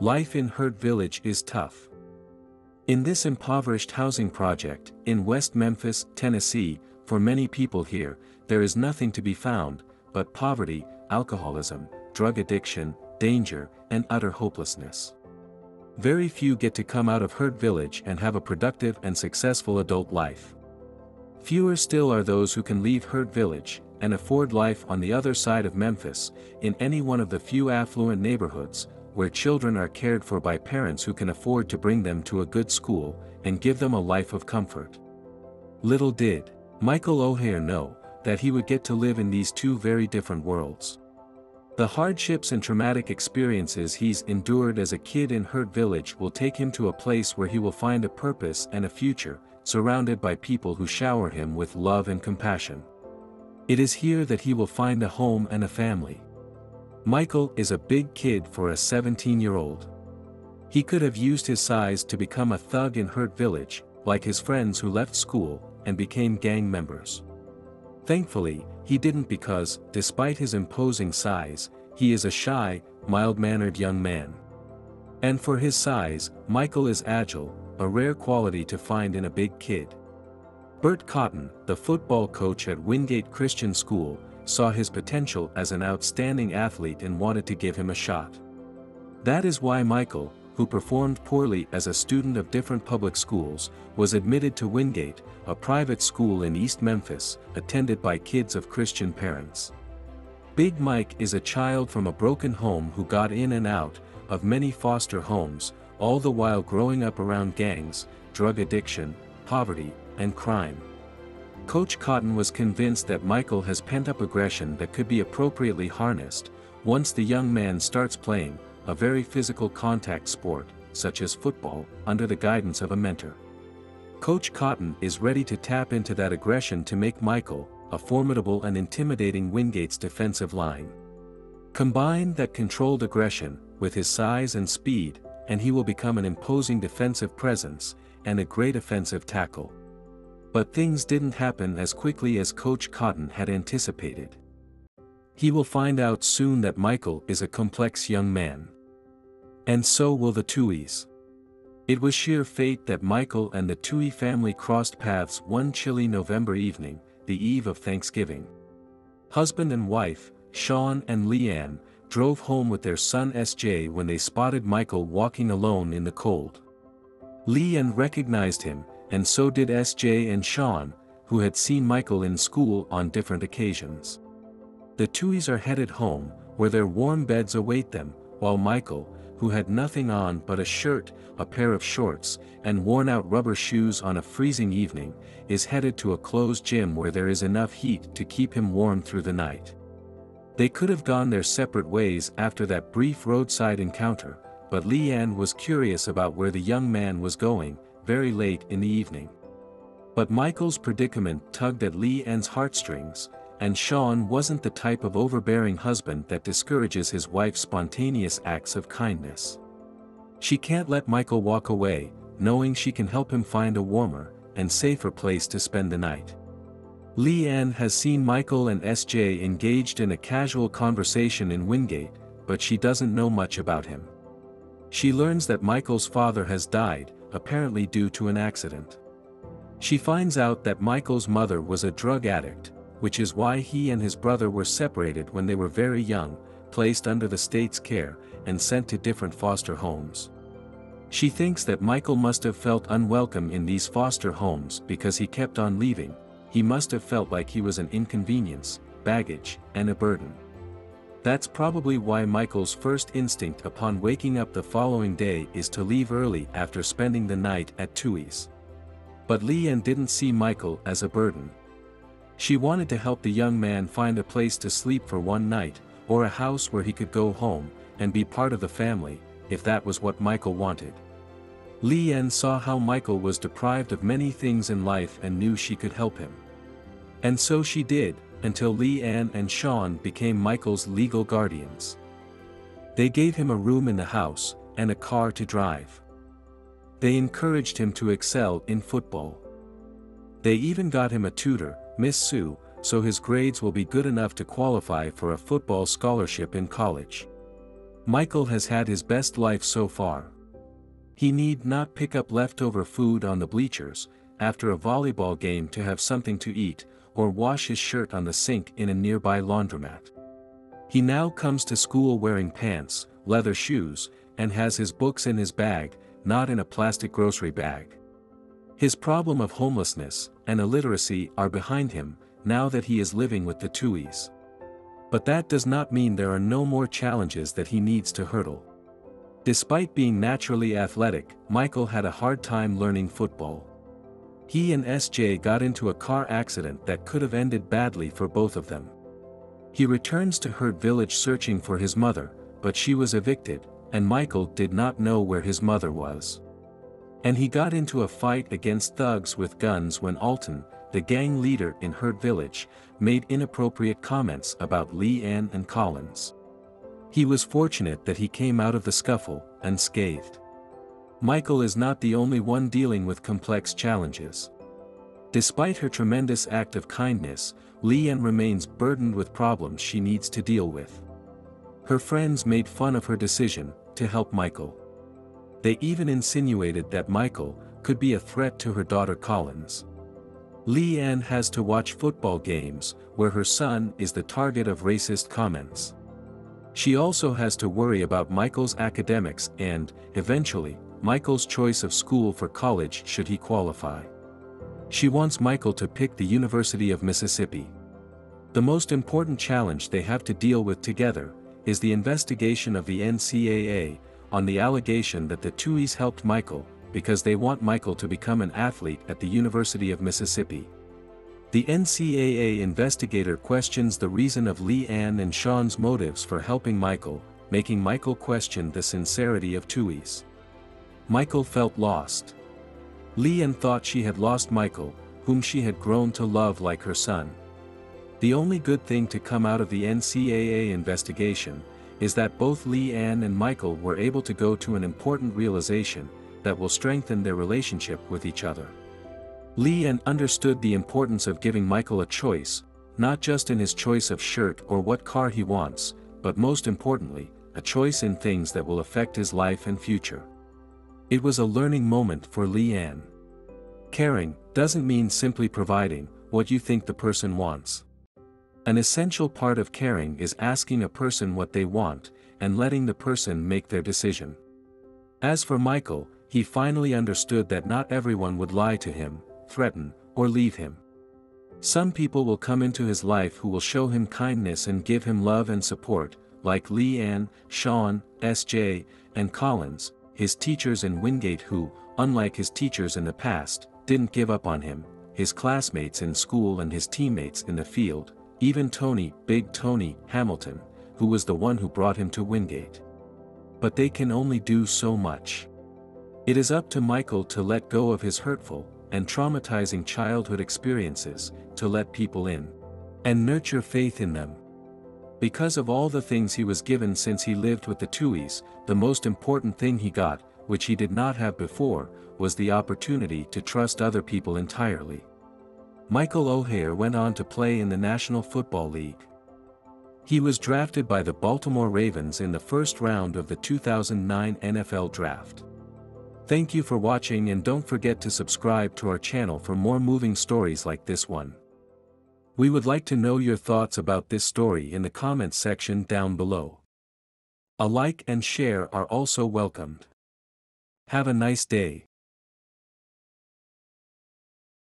Life in Hurt Village is tough. In this impoverished housing project, in West Memphis, Tennessee, for many people here, there is nothing to be found but poverty, alcoholism, drug addiction, danger, and utter hopelessness. Very few get to come out of Hurt Village and have a productive and successful adult life. Fewer still are those who can leave Hurt Village and afford life on the other side of Memphis, in any one of the few affluent neighborhoods, where children are cared for by parents who can afford to bring them to a good school and give them a life of comfort. Little did Michael Oher know that he would get to live in these two very different worlds. The hardships and traumatic experiences he's endured as a kid in Hurt Village will take him to a place where he will find a purpose and a future, surrounded by people who shower him with love and compassion. It is here that he will find a home and a family. Michael is a big kid for a 17-year-old. He could have used his size to become a thug in Hurt Village, like his friends who left school and became gang members. Thankfully, he didn't because, despite his imposing size, he is a shy, mild-mannered young man. And for his size, Michael is agile, a rare quality to find in a big kid. Bert Cotton, the football coach at Wingate Christian School, saw his potential as an outstanding athlete and wanted to give him a shot. That is why Michael, who performed poorly as a student of different public schools, was admitted to Wingate, a private school in East Memphis, attended by kids of Christian parents. Big Mike is a child from a broken home who got in and out of many foster homes, all the while growing up around gangs, drug addiction, poverty, and crime. Coach Cotton was convinced that Michael has pent-up aggression that could be appropriately harnessed once the young man starts playing a very physical contact sport, such as football, under the guidance of a mentor. Coach Cotton is ready to tap into that aggression to make Michael a formidable and intimidating Wingate's defensive line. Combine that controlled aggression with his size and speed, and he will become an imposing defensive presence and a great offensive tackle. But things didn't happen as quickly as Coach Cotton had anticipated. He will find out soon that Michael is a complex young man. And so will the Tuohys. It was sheer fate that Michael and the Tuohy family crossed paths one chilly November evening, the eve of Thanksgiving. Husband and wife, Sean and Leanne, drove home with their son SJ when they spotted Michael walking alone in the cold. Leanne recognized him, and so did SJ and Sean, who had seen Michael in school on different occasions. The Tuohys are headed home, where their warm beds await them, while Michael, who had nothing on but a shirt, a pair of shorts, and worn-out rubber shoes on a freezing evening, is headed to a closed gym where there is enough heat to keep him warm through the night. They could have gone their separate ways after that brief roadside encounter, but Leanne was curious about where the young man was going, very late in the evening. But Michael's predicament tugged at Leanne's heartstrings, and Sean wasn't the type of overbearing husband that discourages his wife's spontaneous acts of kindness. She can't let Michael walk away, knowing she can help him find a warmer and safer place to spend the night. Leanne has seen Michael and SJ engaged in a casual conversation in Wingate, but she doesn't know much about him. She learns that Michael's father has died, apparently due to an accident. She finds out that Michael's mother was a drug addict, which is why he and his brother were separated when they were very young, placed under the state's care, and sent to different foster homes. She thinks that Michael must have felt unwelcome in these foster homes because he kept on leaving. He must have felt like he was an inconvenience, baggage, and a burden. That's probably why Michael's first instinct upon waking up the following day is to leave early after spending the night at Tuohy's. But Leanne didn't see Michael as a burden. She wanted to help the young man find a place to sleep for one night, or a house where he could go home and be part of the family, if that was what Michael wanted. Leanne saw how Michael was deprived of many things in life and knew she could help him. And so she did, until Leanne and Sean became Michael's legal guardians. They gave him a room in the house, and a car to drive. They encouraged him to excel in football. They even got him a tutor, Miss Sue, so his grades will be good enough to qualify for a football scholarship in college. Michael has had his best life so far. He need not pick up leftover food on the bleachers, after a volleyball game to have something to eat, or wash his shirt on the sink in a nearby laundromat. He now comes to school wearing pants, leather shoes, and has his books in his bag, not in a plastic grocery bag. His problem of homelessness and illiteracy are behind him, now that he is living with the Tuohys. But that does not mean there are no more challenges that he needs to hurdle. Despite being naturally athletic, Michael had a hard time learning football. He and SJ got into a car accident that could have ended badly for both of them. He returns to Hurt Village searching for his mother, but she was evicted, and Michael did not know where his mother was. And he got into a fight against thugs with guns when Alton, the gang leader in Hurt Village, made inappropriate comments about Lee Ann and Collins. He was fortunate that he came out of the scuffle unscathed. Michael is not the only one dealing with complex challenges. Despite her tremendous act of kindness, Lee Ann remains burdened with problems she needs to deal with. Her friends made fun of her decision to help Michael. They even insinuated that Michael could be a threat to her daughter Collins. Lee Ann has to watch football games where her son is the target of racist comments. She also has to worry about Michael's academics and, eventually, Michael's choice of school for college should he qualify. She wants Michael to pick the University of Mississippi. The most important challenge they have to deal with together is the investigation of the NCAA on the allegation that the Tuohys helped Michael because they want Michael to become an athlete at the University of Mississippi. The NCAA investigator questions the reason of Lee Ann and Sean's motives for helping Michael, making Michael question the sincerity of Tuohys. Michael felt lost. Lee Ann thought she had lost Michael, whom she had grown to love like her son. The only good thing to come out of the NCAA investigation is that both Lee Ann and Michael were able to go to an important realization that will strengthen their relationship with each other. Lee Ann understood the importance of giving Michael a choice, not just in his choice of shirt or what car he wants, but most importantly, a choice in things that will affect his life and future. It was a learning moment for Lee Ann. Caring doesn't mean simply providing what you think the person wants. An essential part of caring is asking a person what they want, and letting the person make their decision. As for Michael, he finally understood that not everyone would lie to him, threaten, or leave him. Some people will come into his life who will show him kindness and give him love and support, like Lee Ann, Sean, SJ, and Collins, his teachers in Wingate who, unlike his teachers in the past, didn't give up on him, his classmates in school and his teammates in the field, even Tony, Big Tony, Hamilton, who was the one who brought him to Wingate. But they can only do so much. It is up to Michael to let go of his hurtful and traumatizing childhood experiences, to let people in, and nurture faith in them. Because of all the things he was given since he lived with the Tuohys, the most important thing he got, which he did not have before, was the opportunity to trust other people entirely. Michael Oher went on to play in the National Football League. He was drafted by the Baltimore Ravens in the first round of the 2009 NFL Draft. Thank you for watching, and don't forget to subscribe to our channel for more moving stories like this one. We would like to know your thoughts about this story in the comments section down below. A like and share are also welcomed. Have a nice day.